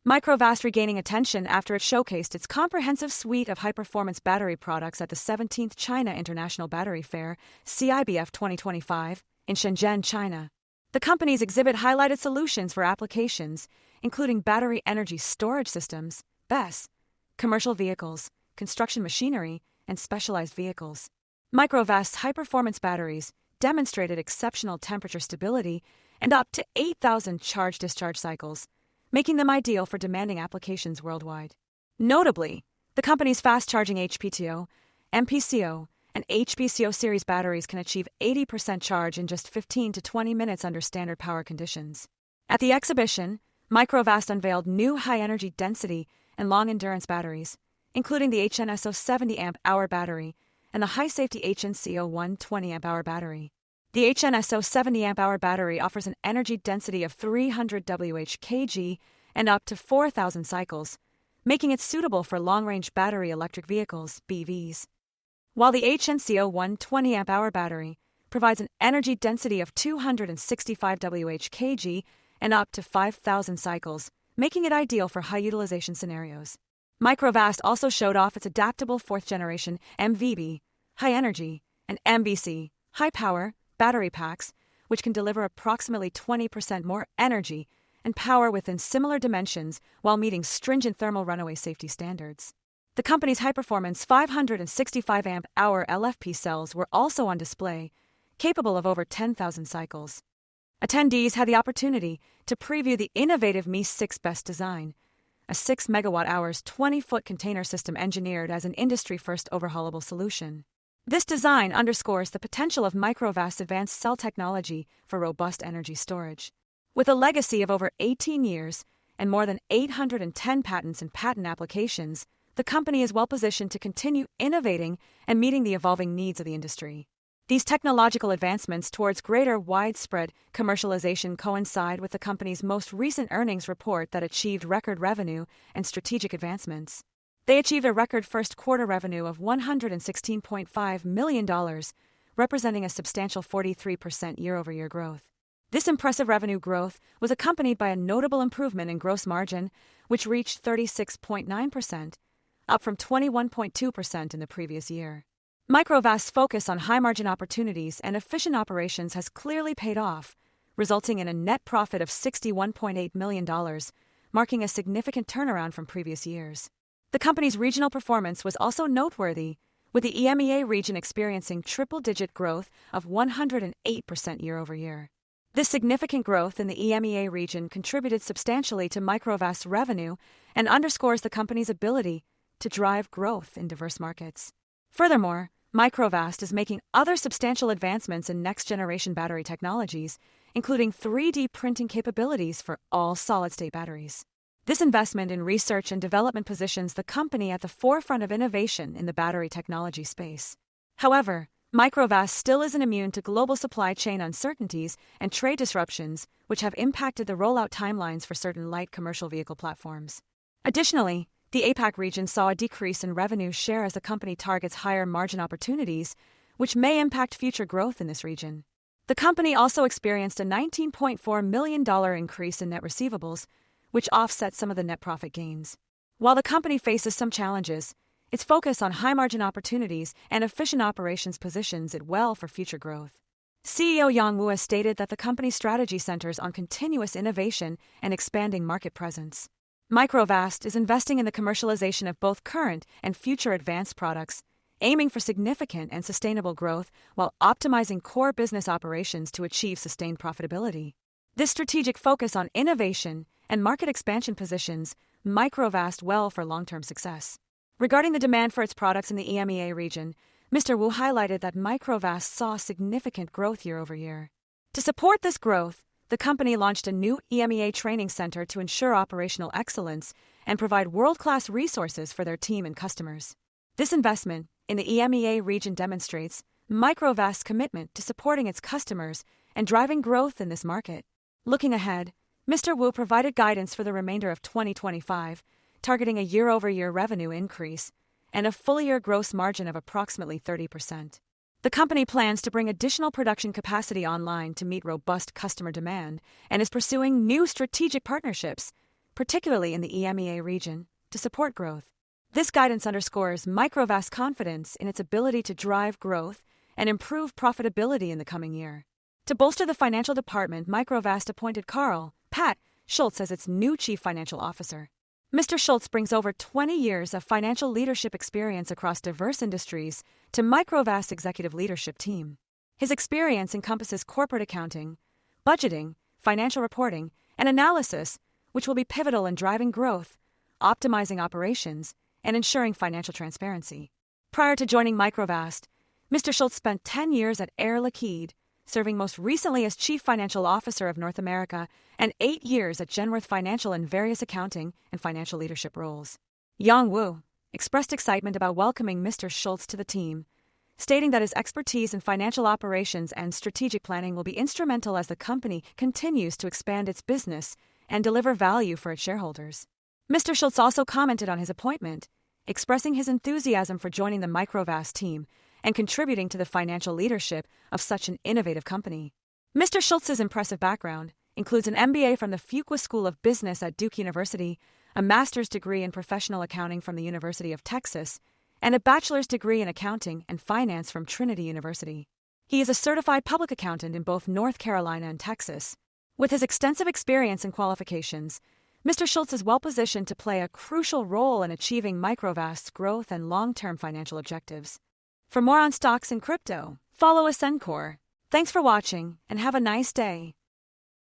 Microvast regaining attention after it showcased its comprehensive suite of high-performance battery products at the 17th China International Battery Fair, CIBF 2025, in Shenzhen, China. The company's exhibit highlighted solutions for applications, including battery energy storage systems, BESS, commercial vehicles, construction machinery, and specialized vehicles. Microvast's high-performance batteries demonstrated exceptional temperature stability and up to 8,000 charge-discharge cycles, making them ideal for demanding applications worldwide. Notably, the company's fast-charging HPTO, MPCO, and HPCO series batteries can achieve 80% charge in just 15 to 20 minutes under standard power conditions. At the exhibition, Microvast unveiled new high-energy density and long-endurance batteries, including the HNSO 70 Ah battery and the high-safety HNCO 120 Ah battery. The HNSO 70 Ah battery offers an energy density of 300 Wh/kg and up to 4,000 cycles, making it suitable for long-range battery electric vehicles, BEVs. While the HNCO 120 Ah battery provides an energy density of 265 Wh/kg and up to 5,000 cycles, making it ideal for high-utilization scenarios. Microvast also showed off its adaptable fourth-generation MVB, high-energy, and MVC, high-power, battery packs, which can deliver approximately 20% more energy and power within similar dimensions while meeting stringent thermal runaway safety standards. The company's high-performance 565 Ah LFP cells were also on display, capable of over 10,000 cycles. Attendees had the opportunity to preview the innovative ME6 BEST design, a 6 MWh 20-foot container system engineered as an industry-first overhaulable solution. This design underscores the potential of Microvast's advanced cell technology for robust energy storage. With a legacy of over 18 years and more than 810 patents and patent applications, the company is well-positioned to continue innovating and meeting the evolving needs of the industry. These technological advancements towards greater widespread commercialization coincide with the company's most recent earnings report that achieved record revenue and strategic advancements. They achieved a record first-quarter revenue of $116.5 million, representing a substantial 43% year-over-year growth. This impressive revenue growth was accompanied by a notable improvement in gross margin, which reached 36.9%, up from 21.2% in the previous year. Microvast's focus on high-margin opportunities and efficient operations has clearly paid off, resulting in a net profit of $61.8 million, marking a significant turnaround from previous years. The company's regional performance was also noteworthy, with the EMEA region experiencing triple-digit growth of 108% year-over-year. This significant growth in the EMEA region contributed substantially to Microvast's revenue and underscores the company's ability to drive growth in diverse markets. Furthermore, Microvast is making other substantial advancements in next-generation battery technologies, including 3D printing capabilities for all solid-state batteries. This investment in research and development positions the company at the forefront of innovation in the battery technology space. However, Microvast still isn't immune to global supply chain uncertainties and trade disruptions, which have impacted the rollout timelines for certain light commercial vehicle platforms. Additionally, the APAC region saw a decrease in revenue share as the company targets higher margin opportunities, which may impact future growth in this region. The company also experienced a $19.4 million increase in net receivables, which offset some of the net profit gains. While the company faces some challenges, its focus on high-margin opportunities and efficient operations positions it well for future growth. CEO Yang Wu has stated that the company's strategy centers on continuous innovation and expanding market presence. Microvast is investing in the commercialization of both current and future advanced products, aiming for significant and sustainable growth while optimizing core business operations to achieve sustained profitability. This strategic focus on innovation and market expansion positions Microvast well for long-term success. Regarding the demand for its products in the EMEA region, Mr. Wu highlighted that Microvast saw significant growth year-over-year. To support this growth, the company launched a new EMEA training center to ensure operational excellence and provide world-class resources for their team and customers. This investment in the EMEA region demonstrates Microvast's commitment to supporting its customers and driving growth in this market. Looking ahead, Mr. Wu provided guidance for the remainder of 2025, targeting a year-over-year revenue increase and a full-year gross margin of approximately 30%. The company plans to bring additional production capacity online to meet robust customer demand and is pursuing new strategic partnerships particularly in the EMEA region, to support growth. This guidance underscores Microvast's confidence in its ability to drive growth and improve profitability in the coming year. To bolster the financial department, Microvast appointed Pat Schultz as its new Chief Financial Officer. Mr. Schultz brings over 20 years of financial leadership experience across diverse industries to Microvast's executive leadership team. His experience encompasses corporate accounting, budgeting, financial reporting, and analysis, which will be pivotal in driving growth, optimizing operations, and ensuring financial transparency. Prior to joining Microvast, Mr. Schultz spent 10 years at Air Liquide, serving most recently as Chief Financial Officer of North America and 8 years at Genworth Financial in various accounting and financial leadership roles. Yang Wu expressed excitement about welcoming Mr. Schultz to the team, stating that his expertise in financial operations and strategic planning will be instrumental as the company continues to expand its business and deliver value for its shareholders. Mr. Schultz also commented on his appointment, expressing his enthusiasm for joining the Microvast team and contributing to the financial leadership of such an innovative company. Mr. Schultz's impressive background includes an MBA from the Fuqua School of Business at Duke University, a master's degree in professional accounting from the University of Texas, and a bachelor's degree in accounting and finance from Trinity University. He is a certified public accountant in both North Carolina and Texas. With his extensive experience and qualifications, Mr. Schultz is well positioned to play a crucial role in achieving Microvast's growth and long-term financial objectives. For more on stocks and crypto, follow Ascencore. Thanks for watching and have a nice day.